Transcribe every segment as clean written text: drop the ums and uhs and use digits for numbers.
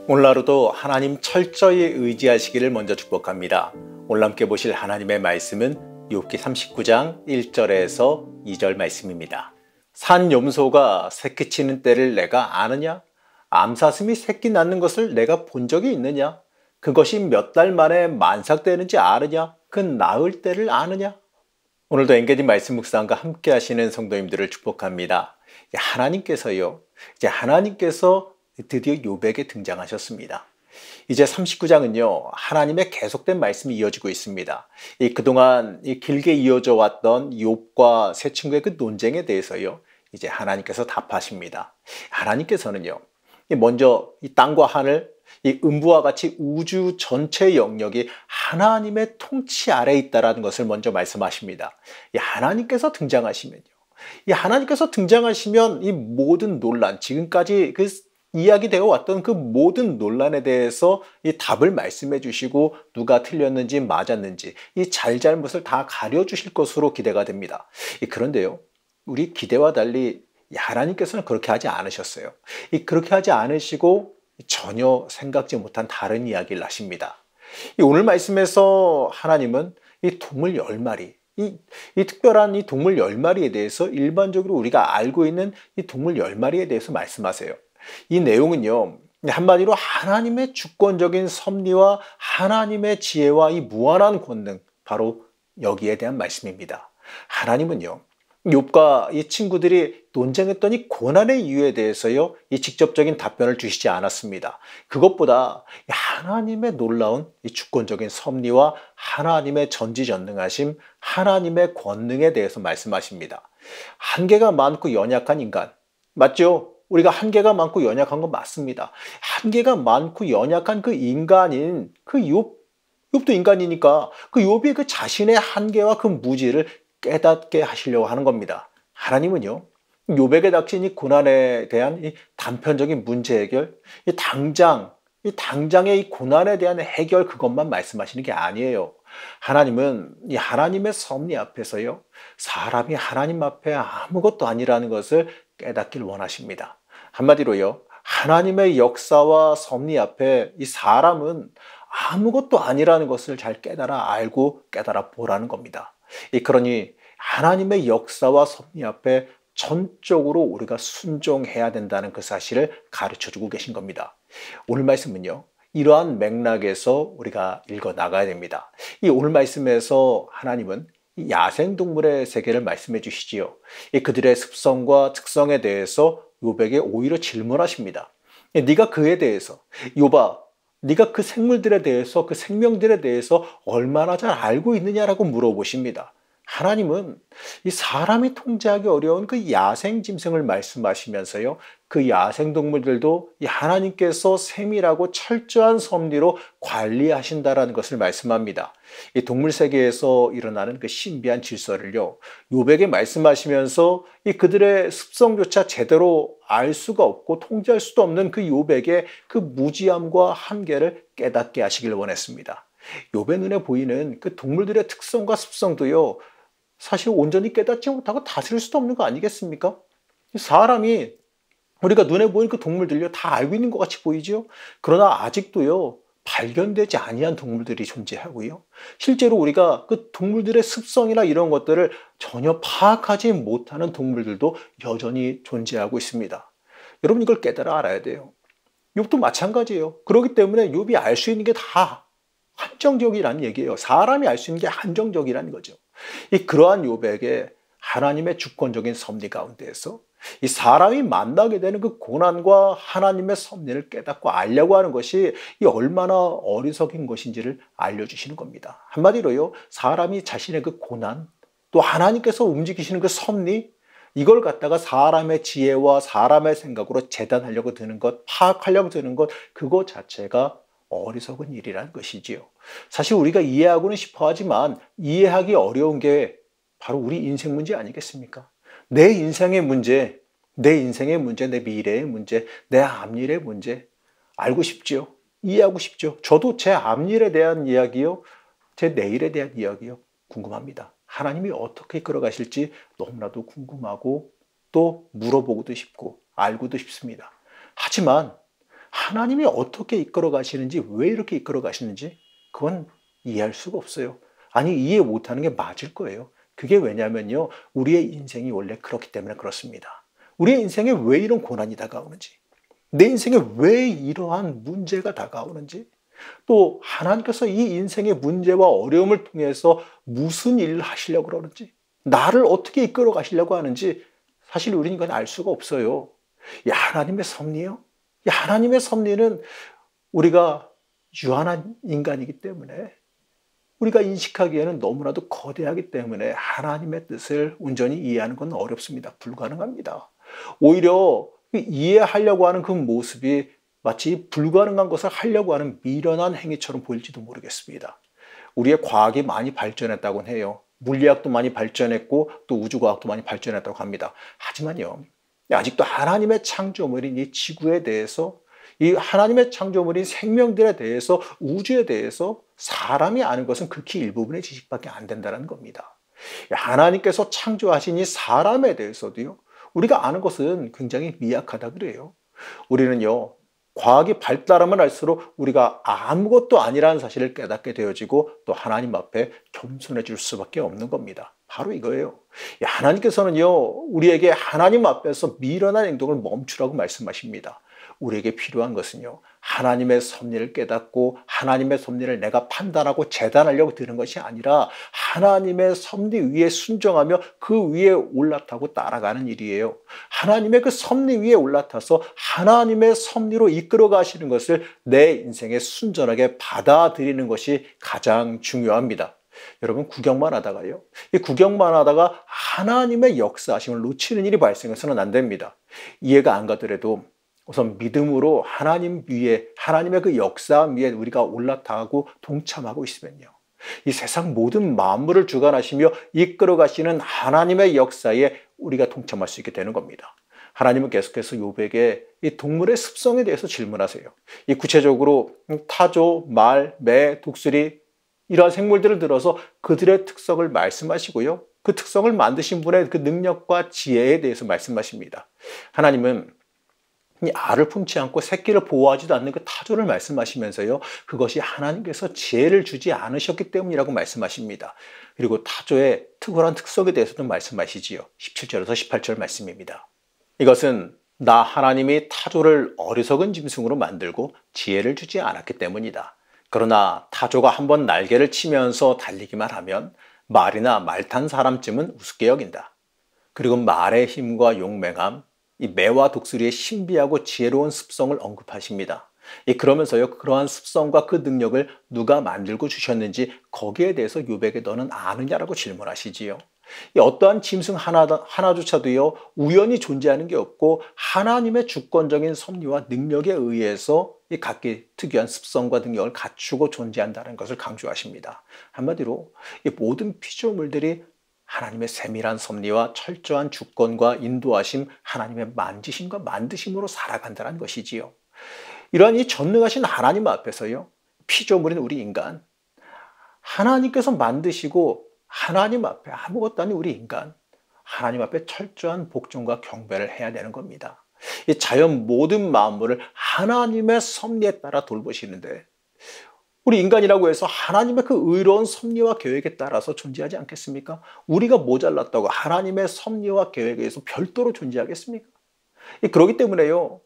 오늘 하루도 하나님 철저히 의지하시기를 먼저 축복합니다. 오늘 함께 보실 하나님의 말씀은 욥기 39장 1절에서 2절 말씀입니다. 산 염소가 새끼 치는 때를 내가 아느냐? 암사슴이 새끼 낳는 것을 내가 본 적이 있느냐? 그것이 몇 달 만에 만삭되는지 아느냐? 그 낳을 때를 아느냐? 오늘도 엔게디 말씀 묵상과 함께 하시는 성도님들을 축복합니다. 하나님께서 드디어 욥에게 등장하셨습니다. 이제 39장은요, 하나님의 계속된 말씀이 이어지고 있습니다. 그동안 길게 이어져 왔던 욥과 세 친구의 그 논쟁에 대해서요, 이제 하나님께서 답하십니다. 하나님께서는요, 먼저 이 땅과 하늘, 이 음부와 같이 우주 전체 영역이 하나님의 통치 아래에 있다는 것을 먼저 말씀하십니다. 하나님께서 등장하시면요, 하나님께서 등장하시면 이 모든 논란, 지금까지 이야기되어 왔던 그 모든 논란에 대해서 이 답을 말씀해 주시고 누가 틀렸는지 맞았는지 이 잘잘못을 다 가려주실 것으로 기대가 됩니다. 그런데요, 우리 기대와 달리 하나님께서는 그렇게 하지 않으셨어요. 그렇게 하지 않으시고 전혀 생각지 못한 다른 이야기를 하십니다. 오늘 말씀에서 하나님은 이 동물 10마리, 이 특별한 이 동물 10마리에 대해서 일반적으로 우리가 알고 있는 이 동물 10마리에 대해서 말씀하세요. 이 내용은요, 한마디로 하나님의 주권적인 섭리와 하나님의 지혜와 이 무한한 권능, 바로 여기에 대한 말씀입니다. 하나님은요, 욥과 이 친구들이 논쟁했던 이 고난의 이유에 대해서요, 이 직접적인 답변을 주시지 않았습니다. 그것보다 하나님의 놀라운 이 주권적인 섭리와 하나님의 전지전능하심, 하나님의 권능에 대해서 말씀하십니다. 한계가 많고 연약한 인간, 맞죠? 우리가 한계가 많고 연약한 건 맞습니다. 한계가 많고 연약한 그 인간인 그 욥도 인간이니까 그 욥이 그 자신의 한계와 그 무지를 깨닫게 하시려고 하는 겁니다. 하나님은요, 욥에게 닥친 이 고난에 대한 이 단편적인 문제 해결, 당장의 이 고난에 대한 해결, 그것만 말씀하시는 게 아니에요. 하나님은 이 하나님의 섭리 앞에서요, 사람이 하나님 앞에 아무것도 아니라는 것을 깨닫길 원하십니다. 한마디로요, 하나님의 역사와 섭리 앞에 이 사람은 아무것도 아니라는 것을 잘 깨달아 알고 깨달아 보라는 겁니다. 그러니 하나님의 역사와 섭리 앞에 전적으로 우리가 순종해야 된다는 그 사실을 가르쳐주고 계신 겁니다. 오늘 말씀은요, 이러한 맥락에서 우리가 읽어 나가야 됩니다. 오늘 말씀에서 하나님은 야생동물의 세계를 말씀해 주시지요. 그들의 습성과 특성에 대해서 욥에게 오히려 질문하십니다. 네가 그에 대해서, 욥아, 네가 그 생물들에 대해서, 그 생명들에 대해서 얼마나 잘 알고 있느냐라고 물어보십니다. 하나님은 이 사람이 통제하기 어려운 그 야생 짐승을 말씀하시면서요, 그 야생 동물들도 이 하나님께서 세밀하고 철저한 섭리로 관리하신다라는 것을 말씀합니다. 이 동물 세계에서 일어나는 그 신비한 질서를요, 욥에게 말씀하시면서 이 그들의 습성조차 제대로 알 수가 없고 통제할 수도 없는 그 욥에게 그 무지함과 한계를 깨닫게 하시길 원했습니다. 욥의 눈에 보이는 그 동물들의 특성과 습성도요, 사실 온전히 깨닫지 못하고 다스릴 수도 없는 거 아니겠습니까? 사람이 우리가 눈에 보이는 그 동물들요, 다 알고 있는 것 같이 보이죠? 그러나 아직도요, 발견되지 아니한 동물들이 존재하고요. 실제로 우리가 그 동물들의 습성이나 이런 것들을 전혀 파악하지 못하는 동물들도 여전히 존재하고 있습니다. 여러분, 이걸 깨달아 알아야 돼요. 욥도 마찬가지예요. 그렇기 때문에 욥이 알 수 있는 게 다 한정적이라는 얘기예요. 사람이 알 수 있는 게 한정적이라는 거죠. 그러한 욥에게 하나님의 주권적인 섭리 가운데에서 이 사람이 만나게 되는 그 고난과 하나님의 섭리를 깨닫고 알려고 하는 것이 얼마나 어리석인 것인지를 알려주시는 겁니다. 한마디로요, 사람이 자신의 그 고난, 또 하나님께서 움직이시는 그 섭리, 이걸 갖다가 사람의 지혜와 사람의 생각으로 재단하려고 드는 것, 파악하려고 드는 것, 그거 자체가 어리석은 일이라는 것이지요. 사실 우리가 이해하고는 싶어 하지만 이해하기 어려운 게 바로 우리 인생 문제 아니겠습니까? 내 인생의 문제, 내 미래의 문제, 내 앞일의 문제 알고 싶지요. 이해하고 싶죠. 저도 제 앞일에 대한 이야기요, 제 내일에 대한 이야기요, 궁금합니다. 하나님이 어떻게 끌어가실지 너무나도 궁금하고 또 물어보고도 싶고 알고도 싶습니다. 하지만 하나님이 어떻게 이끌어 가시는지, 왜 이렇게 이끌어 가시는지 그건 이해할 수가 없어요. 아니, 이해 못하는 게 맞을 거예요. 그게 왜냐면요, 우리의 인생이 원래 그렇기 때문에 그렇습니다. 우리의 인생에 왜 이런 고난이 다가오는지, 내 인생에 왜 이러한 문제가 다가오는지, 또 하나님께서 이 인생의 문제와 어려움을 통해서 무슨 일을 하시려고 그러는지, 나를 어떻게 이끌어 가시려고 하는지 사실 우리는 이건 알 수가 없어요. 이 하나님의 섭리요? 이 하나님의 섭리는 우리가 유한한 인간이기 때문에, 우리가 인식하기에는 너무나도 거대하기 때문에 하나님의 뜻을 온전히 이해하는 건 어렵습니다. 불가능합니다. 오히려 이해하려고 하는 그 모습이 마치 불가능한 것을 하려고 하는 미련한 행위처럼 보일지도 모르겠습니다. 우리의 과학이 많이 발전했다고 해요. 물리학도 많이 발전했고 또 우주과학도 많이 발전했다고 합니다. 하지만요, 아직도 하나님의 창조물인 이 지구에 대해서, 이 하나님의 창조물인 생명들에 대해서, 우주에 대해서 사람이 아는 것은 극히 일부분의 지식밖에 안 된다는 겁니다. 하나님께서 창조하신 이 사람에 대해서도요, 우리가 아는 것은 굉장히 미약하다 그래요. 우리는요, 과학이 발달하면 할수록 우리가 아무것도 아니라는 사실을 깨닫게 되어지고 또 하나님 앞에 겸손해질 수밖에 없는 겁니다. 바로 이거예요. 하나님께서는요, 우리에게 하나님 앞에서 미련한 행동을 멈추라고 말씀하십니다. 우리에게 필요한 것은요, 하나님의 섭리를 깨닫고 하나님의 섭리를 내가 판단하고 재단하려고 드는 것이 아니라 하나님의 섭리 위에 순종하며 그 위에 올라타고 따라가는 일이에요. 하나님의 그 섭리 위에 올라타서 하나님의 섭리로 이끌어 가시는 것을 내 인생에 순전하게 받아들이는 것이 가장 중요합니다. 여러분, 구경만 하다가요, 이 구경만 하다가 하나님의 역사하심을 놓치는 일이 발생해서는 안 됩니다. 이해가 안 가더라도 우선 믿음으로 하나님 위에, 하나님의 그 역사 위에 우리가 올라타고 동참하고 있으면요, 이 세상 모든 만물을 주관하시며 이끌어 가시는 하나님의 역사에 우리가 동참할 수 있게 되는 겁니다. 하나님은 계속해서 욥에게 이 동물의 습성에 대해서 질문하세요. 이 구체적으로 타조, 말, 매, 독수리, 이러한 생물들을 들어서 그들의 특성을 말씀하시고요, 그 특성을 만드신 분의 그 능력과 지혜에 대해서 말씀하십니다. 하나님은 이 알을 품지 않고 새끼를 보호하지도 않는 그 타조를 말씀하시면서요, 그것이 하나님께서 지혜를 주지 않으셨기 때문이라고 말씀하십니다. 그리고 타조의 특별한 특성에 대해서도 말씀하시지요. 17절에서 18절 말씀입니다. 이것은 나 하나님이 타조를 어리석은 짐승으로 만들고 지혜를 주지 않았기 때문이다. 그러나 타조가 한번 날개를 치면서 달리기만 하면 말이나 말 탄 사람쯤은 우습게 여긴다. 그리고 말의 힘과 용맹함, 이 매와 독수리의 신비하고 지혜로운 습성을 언급하십니다. 그러면서요, 그러한 습성과 그 능력을 누가 만들고 주셨는지 거기에 대해서 욥에게 너는 아느냐라고 질문하시지요. 어떠한 짐승 하나조차도요, 우연히 존재하는 게 없고 하나님의 주권적인 섭리와 능력에 의해서 이 각기 특유한 습성과 능력을 갖추고 존재한다는 것을 강조하십니다. 한마디로 이 모든 피조물들이 하나님의 세밀한 섭리와 철저한 주권과 인도하심, 하나님의 만지심과 만드심으로 살아간다는 것이지요. 이러한 이 전능하신 하나님 앞에서요, 피조물인 우리 인간, 하나님께서 만드시고 하나님 앞에 아무것도 아닌 우리 인간, 하나님 앞에 철저한 복종과 경배를 해야 되는 겁니다. 이 자연 모든 만물을 하나님의 섭리에 따라 돌보시는데, 우리 인간이라고 해서 하나님의 그 의로운 섭리와 계획에 따라서 존재하지 않겠습니까? 우리가 모자랐다고 하나님의 섭리와 계획에 의해서 별도로 존재하겠습니까? 그렇기 때문에요,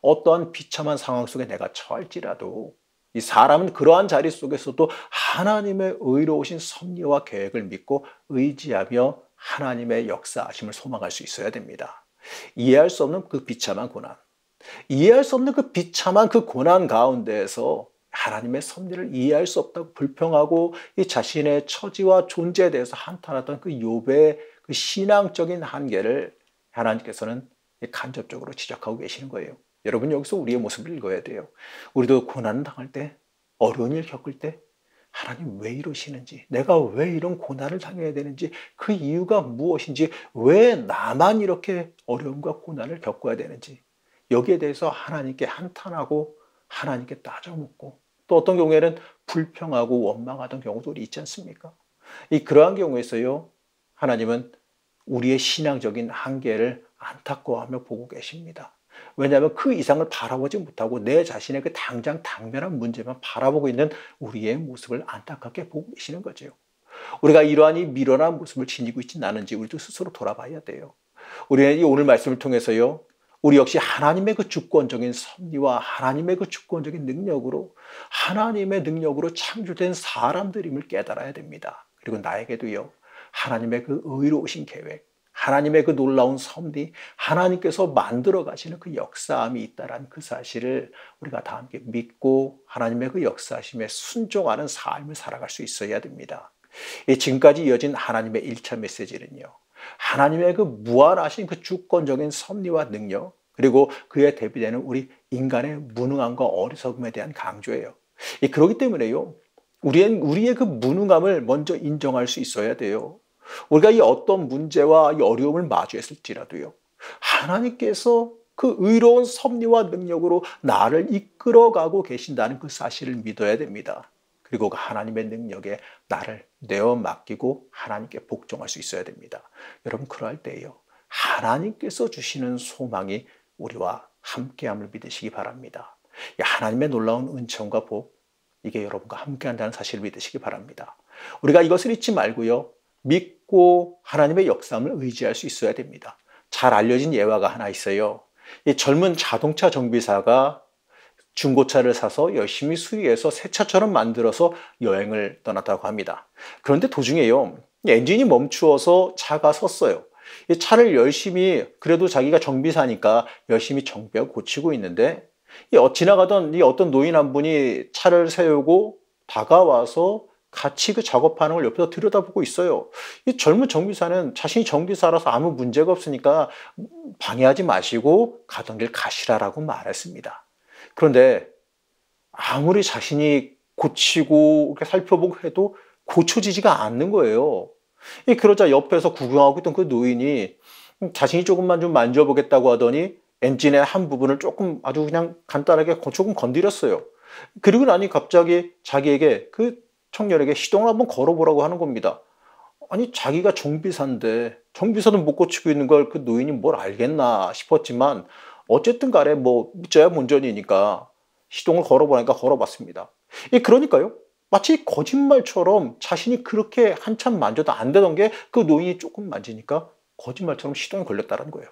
어떠한 비참한 상황 속에 내가 처할지라도 이 사람은 그러한 자리 속에서도 하나님의 의로우신 섭리와 계획을 믿고 의지하며 하나님의 역사하심을 소망할 수 있어야 됩니다. 이해할 수 없는 그 비참한 고난, 이해할 수 없는 그 비참한 그 고난 가운데에서 하나님의 섭리를 이해할 수 없다고 불평하고 이 자신의 처지와 존재에 대해서 한탄하던 그 욥의 그 신앙적인 한계를 하나님께서는 간접적으로 지적하고 계시는 거예요. 여러분, 여기서 우리의 모습을 읽어야 돼요. 우리도 고난을 당할 때, 어려운 일 겪을 때 하나님 왜 이러시는지, 내가 왜 이런 고난을 당해야 되는지, 그 이유가 무엇인지, 왜 나만 이렇게 어려움과 고난을 겪어야 되는지, 여기에 대해서 하나님께 한탄하고 하나님께 따져묻고, 또 어떤 경우에는 불평하고 원망하던 경우도 있지 않습니까? 그러한 경우에서요, 하나님은 우리의 신앙적인 한계를 안타까워하며 보고 계십니다. 왜냐하면 그 이상을 바라보지 못하고 내 자신의 그 당장 당면한 문제만 바라보고 있는 우리의 모습을 안타깝게 보고 계시는 거죠. 우리가 이러한 이 미련한 모습을 지니고 있지는 않은지 우리도 스스로 돌아봐야 돼요. 우리는 이 오늘 말씀을 통해서요, 우리 역시 하나님의 그 주권적인 섭리와 하나님의 그 주권적인 능력으로, 하나님의 능력으로 창조된 사람들임을 깨달아야 됩니다. 그리고 나에게도요, 하나님의 그 의로우신 계획, 하나님의 그 놀라운 섭리, 하나님께서 만들어 가시는 그 역사함이 있다라는 그 사실을 우리가 다 함께 믿고 하나님의 그 역사하심에 순종하는 삶을 살아갈 수 있어야 됩니다. 지금까지 이어진 하나님의 1차 메시지는요, 하나님의 그 무한하신 그 주권적인 섭리와 능력, 그리고 그에 대비되는 우리 인간의 무능함과 어리석음에 대한 강조예요. 그렇기 때문에요, 우리의 그 무능함을 먼저 인정할 수 있어야 돼요. 우리가 이 어떤 문제와 이 어려움을 마주했을지라도요, 하나님께서 그 의로운 섭리와 능력으로 나를 이끌어가고 계신다는 그 사실을 믿어야 됩니다. 그리고 그 하나님의 능력에 나를 내어 맡기고 하나님께 복종할 수 있어야 됩니다. 여러분, 그러할 때요, 하나님께서 주시는 소망이 우리와 함께함을 믿으시기 바랍니다. 하나님의 놀라운 은총과 복, 이게 여러분과 함께한다는 사실을 믿으시기 바랍니다. 우리가 이것을 잊지 말고요, 믿고 하나님의 역사함을 의지할 수 있어야 됩니다. 잘 알려진 예화가 하나 있어요. 이 젊은 자동차 정비사가 중고차를 사서 열심히 수리해서 새 차처럼 만들어서 여행을 떠났다고 합니다. 그런데 도중에요, 엔진이 멈추어서 차가 섰어요. 이 차를 열심히, 그래도 자기가 정비사니까 열심히 정비하고 고치고 있는데, 지나가던 이 어떤 노인 한 분이 차를 세우고 다가와서 같이 그 작업하는 걸 옆에서 들여다보고 있어요. 이 젊은 정비사는 자신이 정비사라서 아무 문제가 없으니까 방해하지 마시고 가던 길 가시라라고 말했습니다. 그런데 아무리 자신이 고치고 이렇게 살펴보고 해도 고쳐지지가 않는 거예요. 그러자 옆에서 구경하고 있던 그 노인이 자신이 조금만 좀 만져보겠다고 하더니 엔진의 한 부분을 조금 아주 그냥 간단하게 조금 건드렸어요. 그리고 나니 갑자기 자기에게, 그 청년에게 시동을 한번 걸어보라고 하는 겁니다. 아니, 자기가 정비사인데 정비사도 못 고치고 있는 걸 그 노인이 뭘 알겠나 싶었지만, 어쨌든 간에 뭐 믿자야 본전이니까 시동을 걸어보니까 걸어봤습니다. 그러니까요, 마치 거짓말처럼 자신이 그렇게 한참 만져도 안 되던 게 그 노인이 조금 만지니까 거짓말처럼 시동이 걸렸다는 거예요.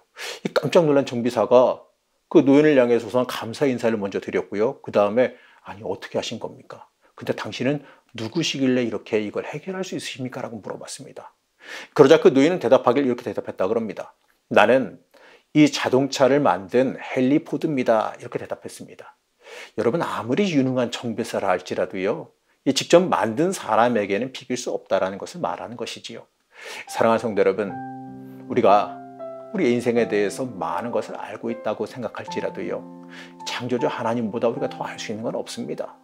깜짝 놀란 정비사가 그 노인을 향해서 우선 감사 인사를 먼저 드렸고요. 그 다음에, 아니, 어떻게 하신 겁니까? 근데 당신은 누구시길래 이렇게 이걸 해결할 수 있으십니까? 라고 물어봤습니다. 그러자 그 노인은 대답하길 이렇게 대답했다 그럽니다. 나는 이 자동차를 만든 헨리 포드입니다. 이렇게 대답했습니다. 여러분, 아무리 유능한 정비사라 할지라도요, 이 직접 만든 사람에게는 비길 수 없다는 것을 말하는 것이지요. 사랑하는 성도 여러분, 우리가 우리 인생에 대해서 많은 것을 알고 있다고 생각할지라도요, 창조주 하나님보다 우리가 더 알 수 있는 건 없습니다.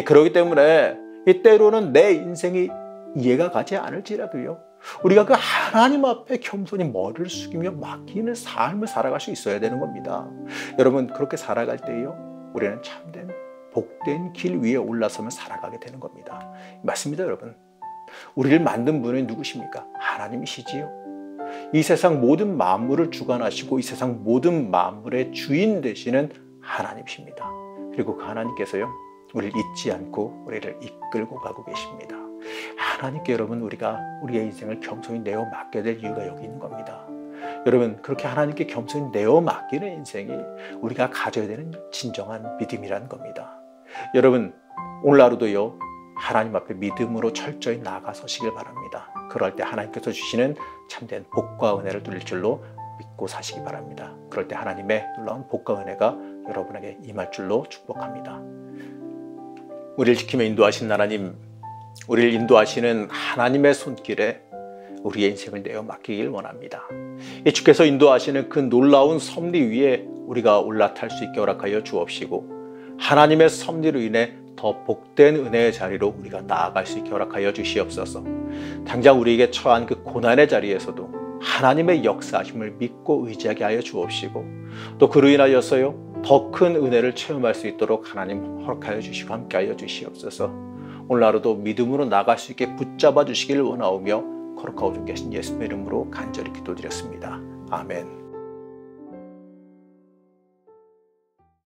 그렇기 때문에 때로는 내 인생이 이해가 가지 않을지라도요, 우리가 그 하나님 앞에 겸손히 머리를 숙이며 맡기는 삶을 살아갈 수 있어야 되는 겁니다. 여러분, 그렇게 살아갈 때요, 우리는 참된 복된 길 위에 올라서며 살아가게 되는 겁니다. 맞습니다, 여러분. 우리를 만든 분은 누구십니까? 하나님이시지요. 이 세상 모든 만물을 주관하시고 이 세상 모든 만물의 주인 되시는 하나님이십니다. 그리고 그 하나님께서요, 우리를 잊지 않고 우리를 이끌고 가고 계십니다. 하나님께 여러분, 우리가 우리의 인생을 겸손히 내어 맡게 될 이유가 여기 있는 겁니다. 여러분, 그렇게 하나님께 겸손히 내어 맡기는 인생이 우리가 가져야 되는 진정한 믿음이라는 겁니다. 여러분, 오늘 하루도요, 하나님 앞에 믿음으로 철저히 나아가서시길 바랍니다. 그럴 때 하나님께서 주시는 참된 복과 은혜를 누릴 줄로 믿고 사시기 바랍니다. 그럴 때 하나님의 놀라운 복과 은혜가 여러분에게 임할 줄로 축복합니다. 우리를 지키며 인도하신 하나님, 우리를 인도하시는 하나님의 손길에 우리의 인생을 내어 맡기길 원합니다. 주께서 인도하시는 그 놀라운 섭리 위에 우리가 올라탈 수 있게 허락하여 주옵시고, 하나님의 섭리로 인해 더 복된 은혜의 자리로 우리가 나아갈 수 있게 허락하여 주시옵소서. 당장 우리에게 처한 그 고난의 자리에서도 하나님의 역사하심을 믿고 의지하게 하여 주옵시고, 또 그로 인하여서요, 더 큰 은혜를 체험할 수 있도록 하나님 허락하여 주시고 함께하여 주시옵소서. 오늘 하루도 믿음으로 나갈 수 있게 붙잡아 주시기를 원하오며 거룩하고 존귀하신 예수님의 이름으로 간절히 기도드렸습니다. 아멘.